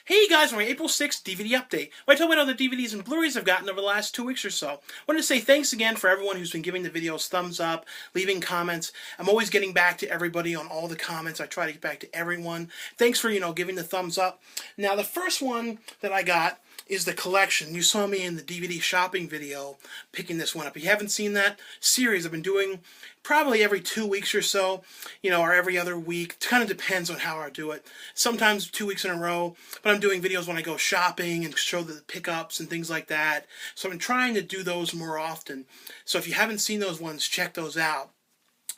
Hey guys, my April 6th DVD update. Where I talk about all the DVDs and Blu-rays I've gotten over the last 2 weeks or so. I wanted to say thanks again for everyone who's been giving the videos thumbs up, leaving comments. I'm always getting back to everybody on all the comments. I try to get back to everyone. Thanks for, giving the thumbs up. Now, the first one that I got is the collection. You saw me in the DVD shopping video picking this one up. If you haven't seen that series, I've been doing probably every 2 weeks or so, or every other week. It kind of depends on how I do it. Sometimes 2 weeks in a row, but I'm doing videos when I go shopping and show the pickups and things like that. So I'm trying to do those more often. So if you haven't seen those ones, check those out.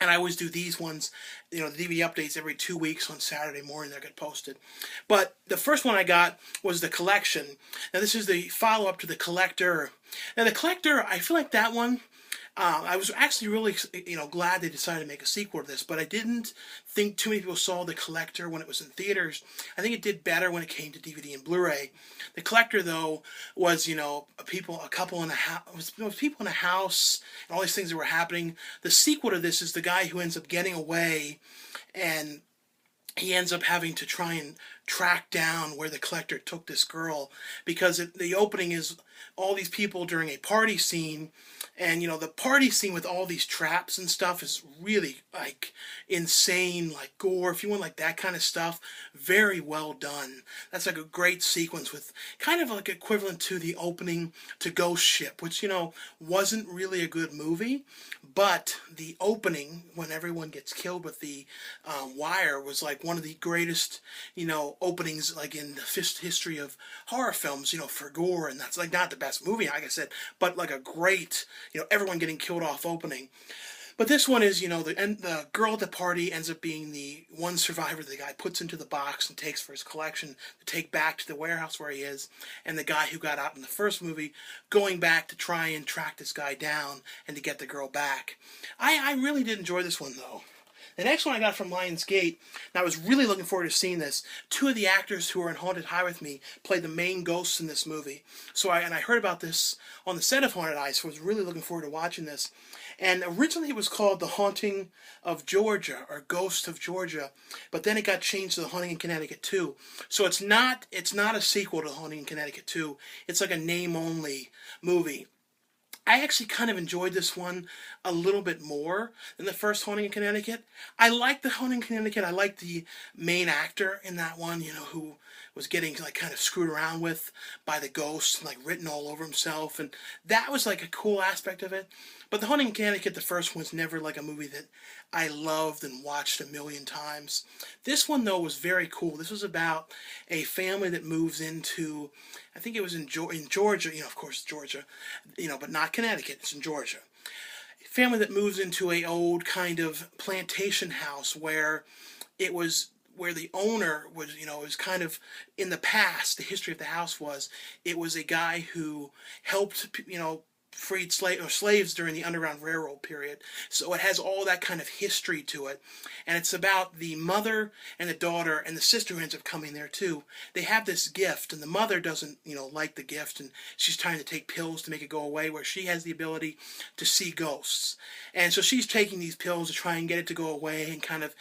And I always do these ones, the DVD updates every 2 weeks on Saturday morning that get posted. But the first one I got was the collection. Now this is the follow-up to the collector. Now the collector, I feel like that one, I was actually really, glad they decided to make a sequel to this, but I didn't think too many people saw The Collector when it was in theaters. I think it did better when it came to DVD and Blu-ray. The Collector, though, was, a couple in a house, it was people in a house, and all these things that were happening. The sequel to this is the guy who ends up getting away, and he ends up having to try and track down where the collector took this girl, because the opening is all these people during a party scene, and the party scene with all these traps and stuff is really insane, gore, if you want that kind of stuff. Very well done. That's a great sequence with kind of equivalent to the opening to Ghost Ship, which wasn't really a good movie, but the opening when everyone gets killed with the wire was one of the greatest openings in the history of horror films, for gore, and that's not the best movie, like I said, but a great, everyone getting killed off opening. But this one is, the girl at the party ends up being the one survivor the guy puts into the box and takes for his collection to take back to the warehouse where he is, and the guy who got out in the first movie going back to try and track this guy down and to get the girl back. I really did enjoy this one, though. The next one I got from Lionsgate, and I was really looking forward to seeing this. Two of the actors who were in Haunted High with me played the main ghosts in this movie. So I heard about this on the set of Haunted High, so I was really looking forward to watching this. And originally it was called The Haunting of Georgia, or Ghost of Georgia, but then it got changed to The Haunting in Connecticut 2. So it's not a sequel to The Haunting in Connecticut 2. It's a name-only movie. I actually kind of enjoyed this one a little bit more than the first Haunting in Connecticut. I liked the Haunting in Connecticut. I liked the main actor in that one, who was getting kind of screwed around with by the ghosts and written all over himself, and that was a cool aspect of it. But the Haunting in Connecticut, the first one, was never a movie that I loved and watched a million times. This one, though, was very cool. This was about a family that moves into, I think it was in Georgia, of course Georgia, but not Connecticut, it's in Georgia. A family that moves into a old kind of plantation house where the owner was, was kind of, in the past, the history of the house was, it was a guy who helped, freed slaves during the Underground Railroad period. So it has all that kind of history to it. And it's about the mother and the daughter and the sister who ends up coming there too. They have this gift, and the mother doesn't, like the gift, and she's trying to take pills to make it go away, where she has the ability to see ghosts. And so she's taking these pills to try and get it to go away and kind of,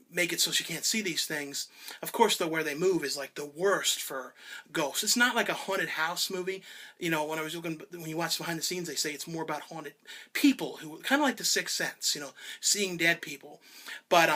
make it so she can't see these things. Of course, though, where they move is the worst for ghosts. It's not like a haunted house movie. When you watch behind the scenes, they say it's more about haunted people who kind of like The Sixth Sense, seeing dead people. But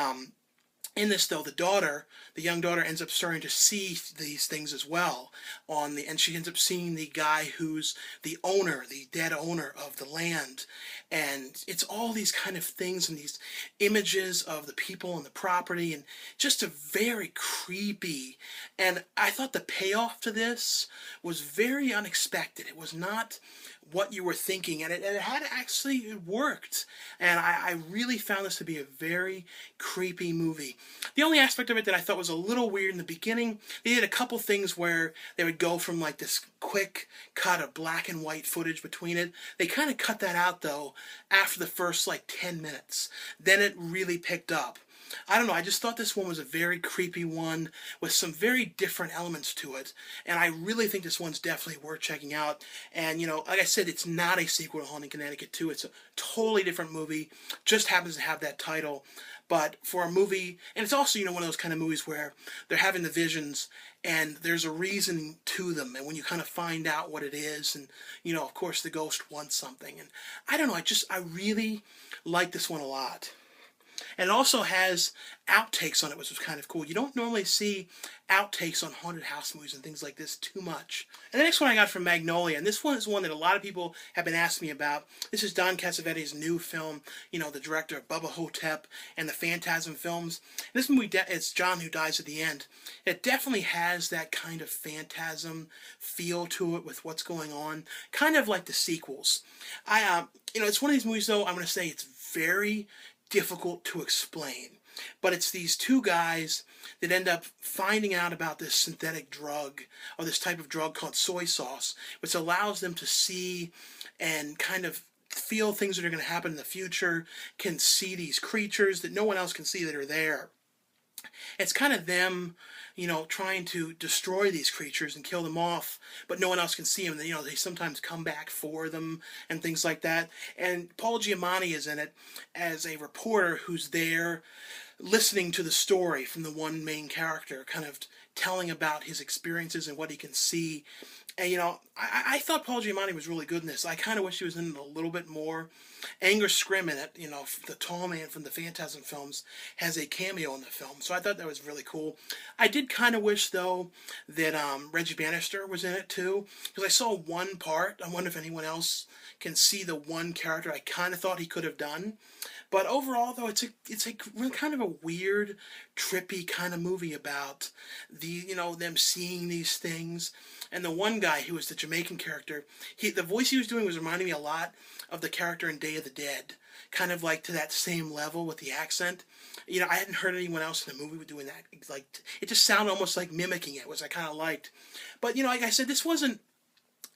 in this, though, the young daughter ends up starting to see these things as well, and she ends up seeing the guy who's the owner, the dead owner of the land, and it's all these kind of things and these images of the people and the property, and just a very creepy, and I thought the payoff to this was very unexpected. It was not what you were thinking, and it had actually, it worked, and I really found this to be a very creepy movie. The only aspect of it that I thought was a little weird in the beginning, they did a couple things where they would go from this quick cut of black and white footage between it. They kind of cut that out, though, after the first 10 minutes. Then it really picked up. I don't know, I just thought this one was a very creepy one with some very different elements to it, and I really think this one's definitely worth checking out. And, like I said, it's not a sequel to Haunting Connecticut 2. It's a totally different movie, just happens to have that title. But for a movie, and it's also, one of those kind of movies where they're having the visions and there's a reason to them, and when you kind of find out what it is, and, of course the ghost wants something, and I don't know, I really like this one a lot. And it also has outtakes on it, which was kind of cool. You don't normally see outtakes on haunted house movies and things like this too much. And the next one I got from Magnolia, and this one is one that a lot of people have been asking me about. This is Don Cassavetes' new film, the director of Bubba Hotep and the Phantasm films. And this movie, it's John who dies at the end. It definitely has that kind of Phantasm feel to it with what's going on, kind of like the sequels. It's one of these movies, though, I'm going to say it's very difficult to explain, but it's these two guys that end up finding out about this synthetic drug, or this type of drug called soy sauce, which allows them to see and kind of feel things that are going to happen in the future, can see these creatures that no one else can see that are there. It's kind of them, trying to destroy these creatures and kill them off, but no one else can see them. They sometimes come back for them and things like that. And Paul Giamatti is in it as a reporter who's there listening to the story from the one main character, kind of telling about his experiences and what he can see. And, I thought Paul Giamatti was really good in this. I kind of wish he was in it a little bit more. Angus Scrimm in it, the tall man from the Phantasm films, has a cameo in the film. So I thought that was really cool. I did kind of wish, though, that Reggie Bannister was in it, too. Because I saw one part. I wonder if anyone else can see the one character I kind of thought he could have done. But overall, though, it's a kind of a weird, trippy kind of movie about them seeing these things. And the one guy who was the Jamaican character, the voice he was doing was reminding me a lot of the character in Day of the Dead, kind of like to that same level with the accent. I hadn't heard anyone else in the movie doing that. Like, it just sounded almost like mimicking it, which I kind of liked. But like I said, this wasn't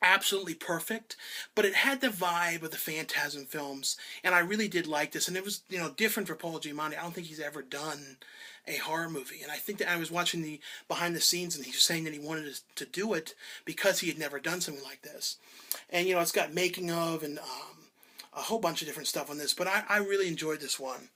absolutely perfect, but it had the vibe of the Phantasm films, and I really did like this. And it was, different for Paul Giamatti. I don't think he's ever done a horror movie, and I think that I was watching the behind the scenes, and he was saying that he wanted to do it because he had never done something like this. And it's got making of and a whole bunch of different stuff on this, but I really enjoyed this one.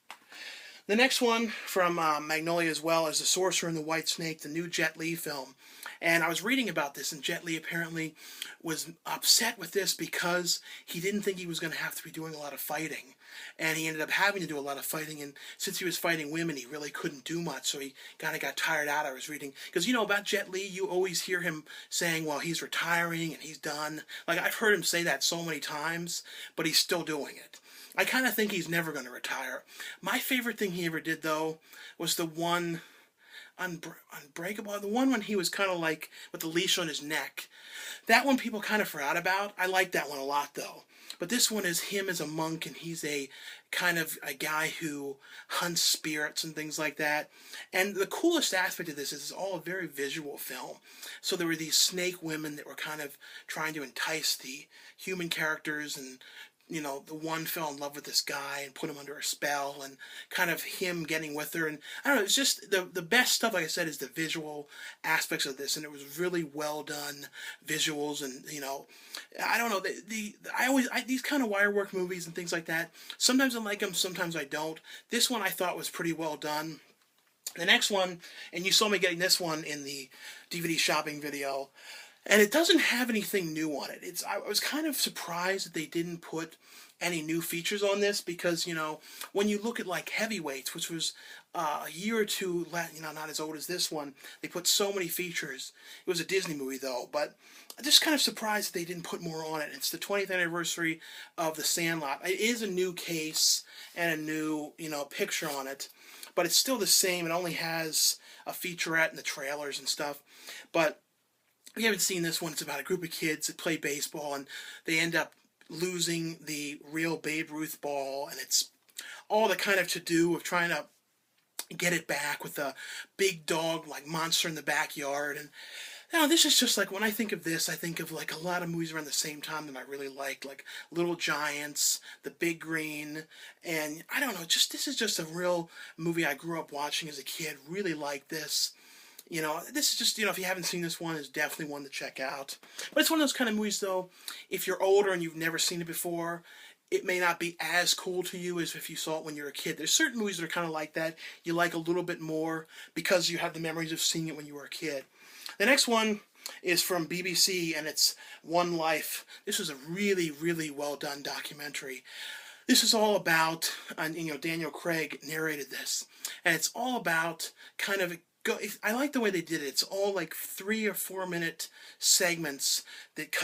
The next one from Magnolia as well is The Sorcerer and the White Snake, the new Jet Li film. And I was reading about this, and Jet Li apparently was upset with this because he didn't think he was going to have to be doing a lot of fighting. And he ended up having to do a lot of fighting, and since he was fighting women, he really couldn't do much, so he kind of got tired out. I was reading, because about Jet Li, you always hear him saying, well, he's retiring and he's done. Like, I've heard him say that so many times, but he's still doing it. I kind of think he's never going to retire. My favorite thing he ever did, though, was the one Unbreakable, the one when he was kind of like with the leash on his neck. That one people kind of forgot about. I like that one a lot, though. But this one is him as a monk, and he's a kind of a guy who hunts spirits and things like that. And the coolest aspect of this is it's all a very visual film. So there were these snake women that were kind of trying to entice the human characters, and the one fell in love with this guy and put him under a spell, and kind of him getting with her. And I don't know, it's just the best stuff, like I said, is the visual aspects of this. And it was really well done visuals. And, I don't know, these kind of wire work movies and things like that, sometimes I like them, sometimes I don't. This one I thought was pretty well done. The next one, and you saw me getting this one in the DVD shopping video, and it doesn't have anything new on it. I was kind of surprised that they didn't put any new features on this, because, when you look at like Heavyweights, which was a year or two, not as old as this one, they put so many features. It was a Disney movie, though, but I'm just kind of surprised that they didn't put more on it. It's the 20th anniversary of The Sandlot. It is a new case and a new, picture on it, but it's still the same. It only has a featurette and the trailers and stuff, but if you haven't seen this one, it's about a group of kids that play baseball, and they end up losing the real Babe Ruth ball, and it's all the kind of to-do of trying to get it back with a big dog, like, monster in the backyard. And this is just like, when I think of this, I think of like a lot of movies around the same time that I really liked, like Little Giants, The Big Green, and I don't know, this is just a real movie I grew up watching as a kid. Really liked this. This is just, if you haven't seen this one, it's definitely one to check out. But it's one of those kind of movies, though, if you're older and you've never seen it before, it may not be as cool to you as if you saw it when you were a kid. There's certain movies that are kind of like that. You like a little bit more because you have the memories of seeing it when you were a kid. The next one is from BBC, and it's One Life. This was a really, really well done documentary. This is all about, Daniel Craig narrated this, and it's all about kind of, I like the way they did it. It's all like 3 or 4 minute segments that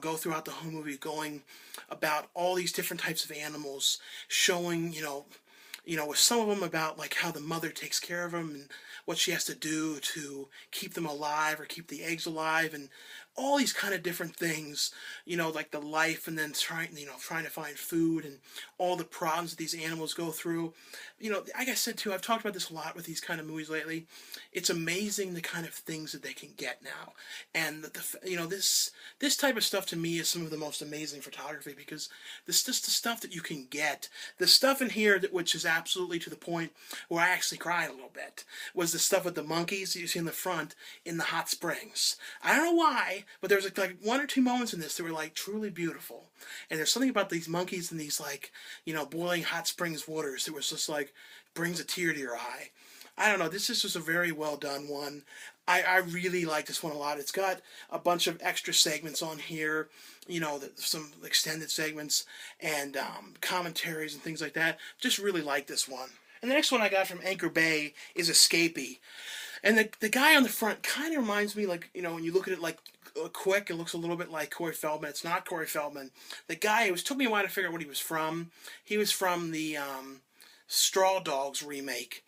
go throughout the whole movie, going about all these different types of animals, showing, with some of them about like how the mother takes care of them and what she has to do to keep them alive or keep the eggs alive, and all these kind of different things, like the life, and then trying to find food and all the problems that these animals go through. Like I said too, I've talked about this a lot with these kind of movies lately. It's amazing the kind of things that they can get now, and this type of stuff to me is some of the most amazing photography, because this just the stuff that you can get. The stuff in here which is absolutely to the point where I actually cried a little bit, was the stuff with the monkeys that you see in the front in the hot springs. I don't know why, but there's like 1 or 2 moments in this that were like truly beautiful. And there's something about these monkeys in these boiling hot springs waters that was just like brings a tear to your eye. I don't know, this is just a very well done one. I really like this one a lot. It's got a bunch of extra segments on here, some extended segments and commentaries and things like that. Just really like this one. And the next one I got from Anchor Bay is Escapee. And the guy on the front kind of reminds me, like, when you look at it like quick, it looks a little bit like Corey Feldman. It's not Corey Feldman. The guy, took me a while to figure out what he was from. He was from the Straw Dogs remake.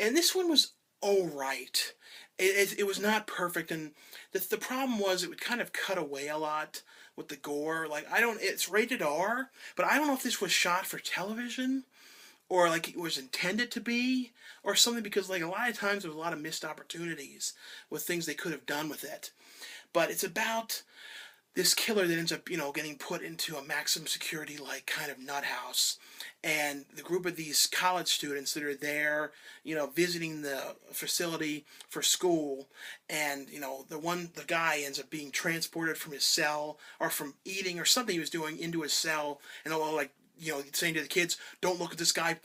And this one was alright. It was not perfect, and the problem was it would kind of cut away a lot with the gore. Like, it's rated R, but I don't know if this was shot for television or like it was intended to be or something, because like a lot of times there was a lot of missed opportunities with things they could have done with it. But it's about this killer that ends up, getting put into a maximum security, like, kind of nut house. And the group of these college students that are there, visiting the facility for school. And, the guy ends up being transported from his cell, or from eating or something he was doing, into his cell. And they're all like, saying to the kids, don't look at this guy,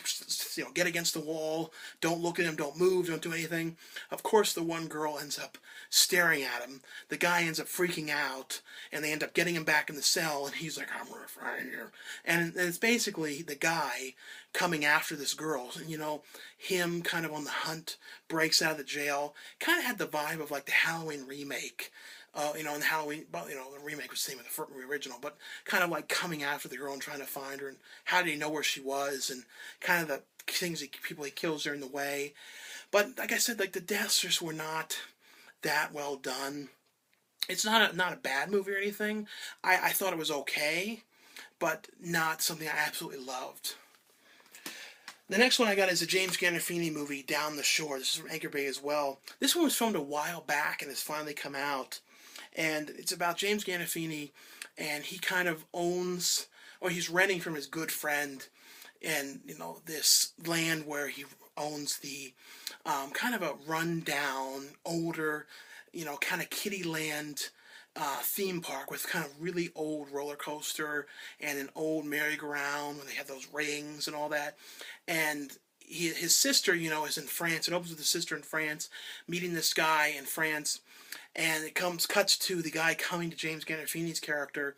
get against the wall, don't look at him, don't move, don't do anything. Of course, the one girl ends up staring at him. The guy ends up freaking out, and they end up getting him back in the cell, and he's like, I'm gonna find you. And it's basically the guy coming after this girl, and, him kind of on the hunt, breaks out of the jail. Kind of had the vibe of like the Halloween remake. And Halloween, the remake was the same as the original, but kind of like coming after the girl and trying to find her, and how did he know where she was, and kind of the people he kills during the way. But like I said, like the deaths just were not that well done. It's not a bad movie or anything. I thought it was okay, but not something I absolutely loved. The next one I got is a James Gandolfini movie, Down the Shore. This is from Anchor Bay as well. This one was filmed a while back and has finally come out. And it's about James Gandolfini, and he kind of owns, or he's renting from his good friend, and, this land where he owns the kind of a rundown, older, kind of kiddie land theme park with kind of really old roller coaster and an old merry-go-round where they have those rings and all that. And his sister, is in France. It opens with the sister in France, meeting this guy in France. And it cuts to the guy coming to James Gandolfini's character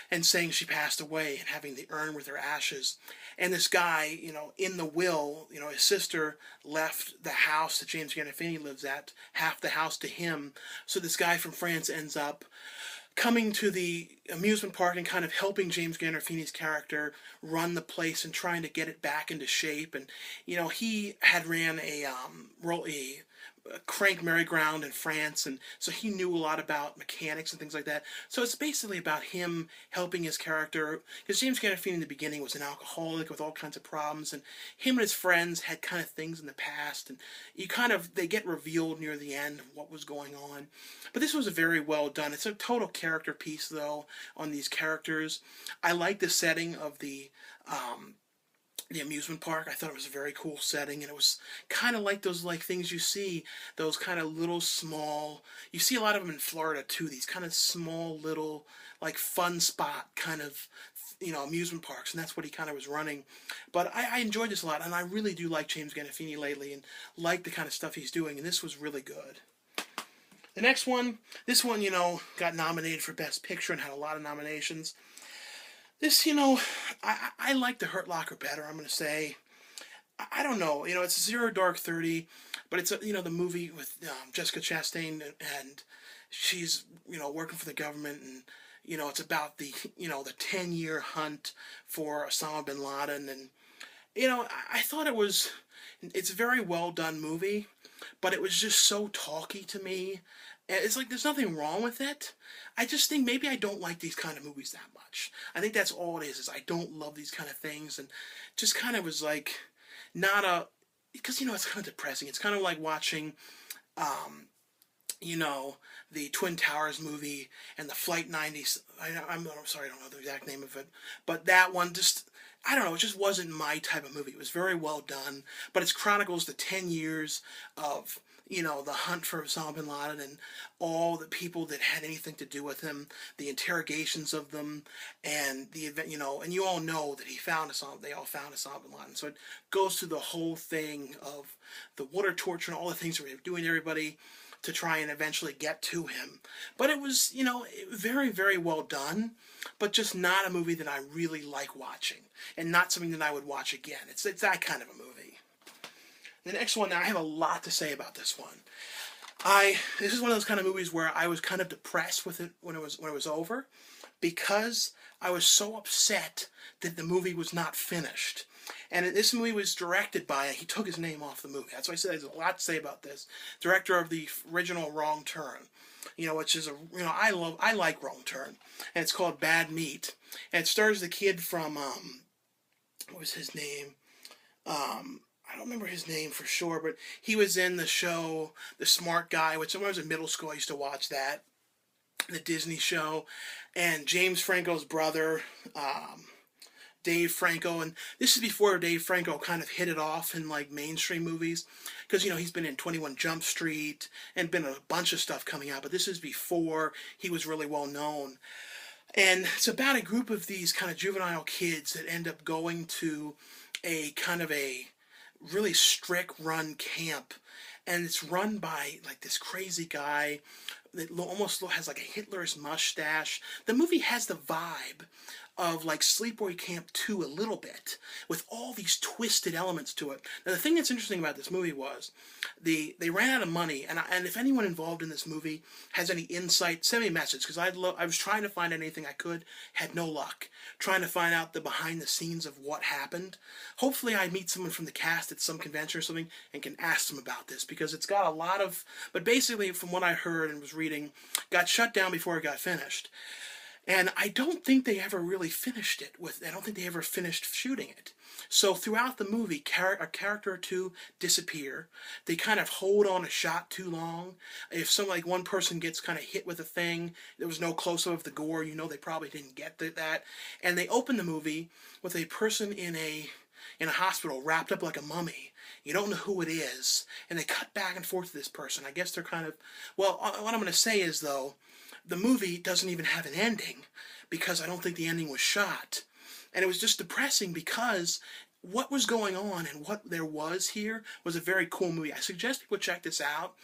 and saying she passed away and having the urn with her ashes. And this guy, in the will, his sister left the house that James Gandolfini lives at, half the house to him. So this guy from France ends up coming to the amusement park and kind of helping James Gandolfini's character run the place and trying to get it back into shape. And, he had ran a crank merry-go-round in France, and so he knew a lot about mechanics and things like that. So it's basically about him helping his character, because James Gandolfini in the beginning was an alcoholic with all kinds of problems, and him and his friends had kind of things in the past, and they get revealed near the end of what was going on. But this was a very well done. It's a total character piece, though, on these characters. I like the setting of the the amusement park. I thought it was a very cool setting, and it was kind of like those like things you see, those kind of little small. You see a lot of them in Florida too. These kind of small little like fun spot kind of amusement parks, and that's what he kind of was running. But I enjoyed this a lot, and I really do like James Gandolfini lately, and like the kind of stuff he's doing, and this was really good. The next one, this one, got nominated for Best Picture and had a lot of nominations. This, I like The Hurt Locker better, I'm going to say. I don't know, it's Zero Dark 30, but it's, the movie with Jessica Chastain, and she's, working for the government, and, it's about the 10-year hunt for Osama bin Laden, and, I thought it's a very well done movie, but it was just so talky to me. And it's like there's nothing wrong with it. I just think maybe I don't like these kind of movies that much. I think that's all it is I don't love these kind of things, and just kind of was like not a, because it's kind of depressing. It's kind of like watching the Twin Towers movie and the Flight 90s. I'm sorry, I don't know the exact name of it, but that one just, I don't know, it just wasn't my type of movie. It was very well done, but it chronicles the 10 years of, the hunt for Osama bin Laden and all the people that had anything to do with him, the interrogations of them, and the event, and you all know that they all found Osama bin Laden. So it goes through the whole thing of the water torture and all the things that they were doing to everybody to try and eventually get to him. But it was, very, very well done, but just not a movie that I really like watching, and not something that I would watch again. It's that kind of a movie. The next one, now I have a lot to say about this one. This is one of those kind of movies where I was kind of depressed with it when it was over, because I was so upset that the movie was not finished. And this movie was directed by, he took his name off the movie. That's why I said there's a lot to say about this. Director of the original Wrong Turn, which is I like Wrong Turn, and it's called Bad Meat, and it stars the kid from what was his name? I don't remember his name for sure, but he was in the show The Smart Guy, which when I was in middle school I used to watch that, the Disney show, and James Franco's brother, Dave Franco, and this is before Dave Franco kind of hit it off in like mainstream movies, because he's been in 21 Jump Street and been in a bunch of stuff coming out, but this is before he was really well known. And it's about a group of these kind of juvenile kids that end up going to a kind of a really strict run camp, and it's run by like this crazy guy that almost has like a Hitler's mustache. The movie has the vibe of like Sleepaway Camp 2 a little bit, with all these twisted elements to it. Now the thing that's interesting about this movie was they ran out of money, and if anyone involved in this movie has any insight, send me a message, because I was trying to find anything I could, had no luck, trying to find out the behind the scenes of what happened. Hopefully I meet someone from the cast at some convention or something and can ask them about this, because it's got a lot of, but basically from what I heard and was reading, got shut down before it got finished. And I don't think they ever really finished it. I don't think they ever finished shooting it. So throughout the movie, a character or two disappear. They kind of hold on a shot too long. If one person gets kind of hit with a thing, there was no close-up of the gore, they probably didn't get that. And they open the movie with a person in a hospital wrapped up like a mummy. You don't know who it is. And they cut back and forth to this person. I guess they're kind of, well, what I'm going to say is, though, the movie doesn't even have an ending, because I don't think the ending was shot. And it was just depressing, because what was going on and what there was here was a very cool movie. I suggest people check this out,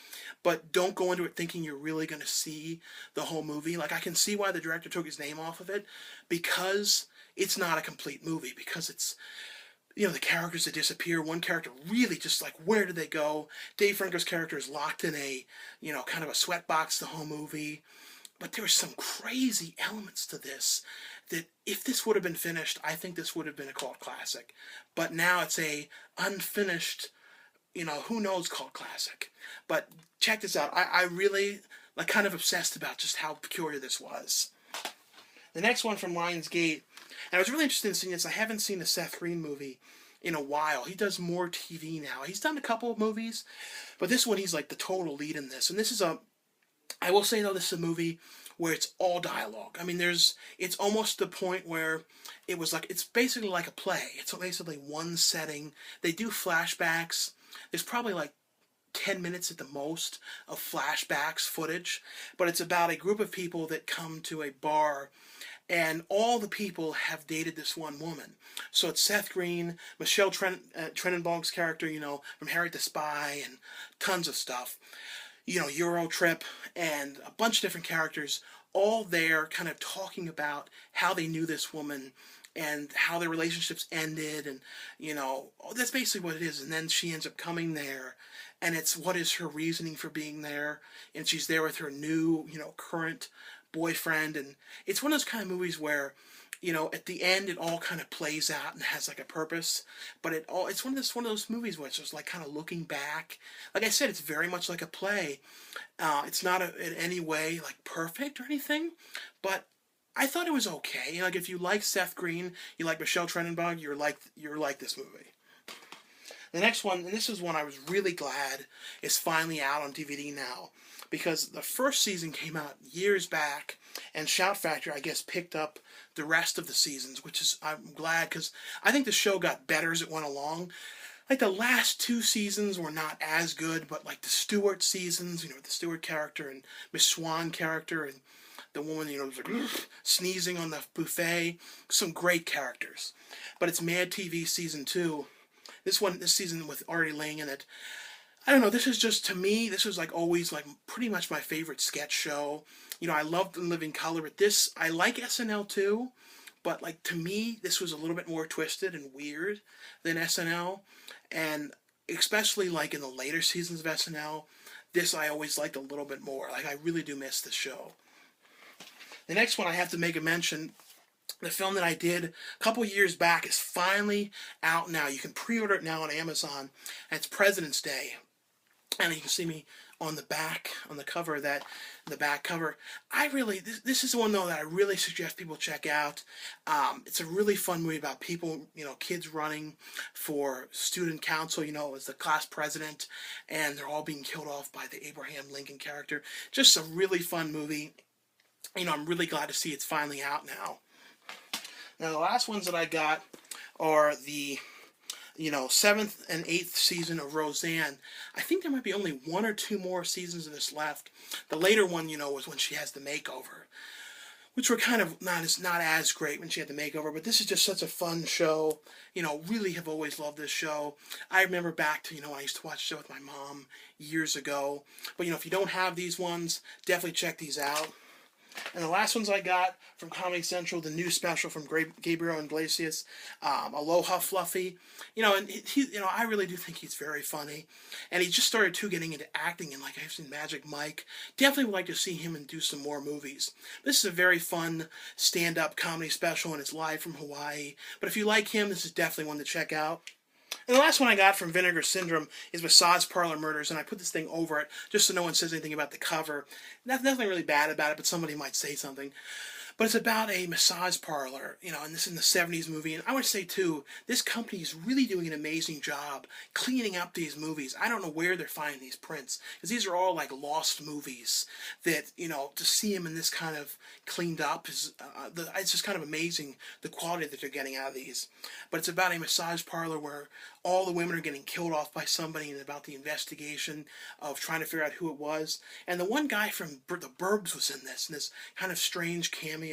but don't go into it thinking you're really going to see the whole movie. Like, I can see why the director took his name off of it, because it's not a complete movie, because it's, the characters that disappear, one character really just like, where did they go? Dave Franco's character is locked in a, kind of a sweatbox the whole movie. But there were some crazy elements to this that if this would have been finished, I think this would have been a cult classic. But now it's a unfinished, who knows, cult classic. But check this out. I really kind of obsessed about just how peculiar this was. The next one from Lionsgate, and I was really interested in seeing this. I haven't seen a Seth Green movie in a while. He does more TV now. He's done a couple of movies, but this one he's like the total lead in this. And this is I will say, though, this is a movie where it's all dialogue. I mean, it's almost the point where it's basically like a play. It's basically one setting. They do flashbacks. There's probably like 10 minutes at the most of flashbacks footage, but it's about a group of people that come to a bar, and all the people have dated this one woman. So it's Seth Green, Michelle Trennenbaum's character, from Harriet the Spy, and tons of stuff. Euro Trip, and a bunch of different characters, all there kind of talking about how they knew this woman and how their relationships ended, and, that's basically what it is. And then she ends up coming there, and it's what is her reasoning for being there, and she's there with her new, current boyfriend, and it's one of those kind of movies where, at the end it all kind of plays out and has like a purpose, but it's one of those movies where it's just like kind of looking back. Like I said, it's very much like a play. It's not in any way like perfect or anything, but I thought it was okay. Like if you like Seth Green, you like Michelle Trennenbaum, you're like this movie. The next one, and this is one I was really glad is finally out on DVD now, because the first season came out years back, and Shout Factory, I guess, picked up the rest of the seasons, which is, I'm glad, because I think the show got better as it went along. Like, the last 2 seasons were not as good, but, like, the Stewart seasons, the Stewart character and Miss Swan character, and the woman, was like, sneezing on the buffet, some great characters. But it's Mad TV Season 2. This season with Artie Lang in it, I don't know, this is just, to me, this was like always like pretty much my favorite sketch show. I loved In Living Color, but this, I like SNL too, but like to me, this was a little bit more twisted and weird than SNL, and especially like in the later seasons of SNL, this I always liked a little bit more. Like, I really do miss this show. The next one I have to make a mention. The film that I did a couple years back is finally out now. You can pre-order it now on Amazon, and it's President's Day. And you can see me on the back, on the cover of that, the back cover. This is one, though, that I really suggest people check out. It's a really fun movie about people, kids running for student council, as the class president, and they're all being killed off by the Abraham Lincoln character. Just a really fun movie. I'm really glad to see it's finally out now. Now, the last ones that I got are the, 7th and 8th season of Roseanne. I think there might be only 1 or 2 more seasons of this left. The later one, was when she has the makeover, which were kind of not as great when she had the makeover, but this is just such a fun show. Really have always loved this show. I remember back to, I used to watch the show with my mom years ago. But, if you don't have these ones, definitely check these out. And the last ones I got from Comedy Central, the new special from Gabriel Iglesias, Aloha Fluffy. And he, I really do think he's very funny. And he just started getting into acting, and like I've seen Magic Mike. Definitely would like to see him and do some more movies. This is a very fun stand-up comedy special, and it's live from Hawaii. But if you like him, this is definitely one to check out. And the last one I got from Vinegar Syndrome is Massage Parlor Murders, and I put this thing over it just so no one says anything about the cover. Nothing really bad about it, but somebody might say something. But it's about a massage parlor, and this is in the 70s movie. And I would say, too, this company is really doing an amazing job cleaning up these movies. I don't know where they're finding these prints, because these are all, like, lost movies that, to see them in this kind of cleaned up is, it's just kind of amazing, the quality that they're getting out of these. But it's about a massage parlor where all the women are getting killed off by somebody, and about the investigation of trying to figure out who it was. And the one guy from The Burbs was in this kind of strange cameo.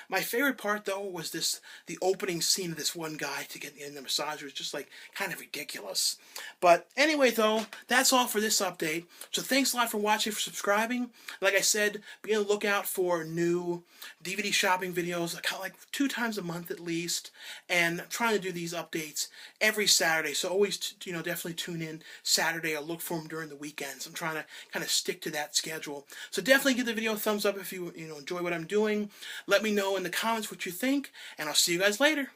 My favorite part, though, was the opening scene of this one guy to get in the massage was just like kind of ridiculous. But anyway, though, that's all for this update. So thanks a lot for watching, for subscribing. Like I said, be on the lookout for new DVD shopping videos, like 2 times a month at least. And I'm trying to do these updates every Saturday. So always, definitely tune in Saturday or look for them during the weekends. I'm trying to kind of stick to that schedule. So definitely give the video a thumbs up if you enjoy what I'm doing. Let me know in the comments what you think, and I'll see you guys later.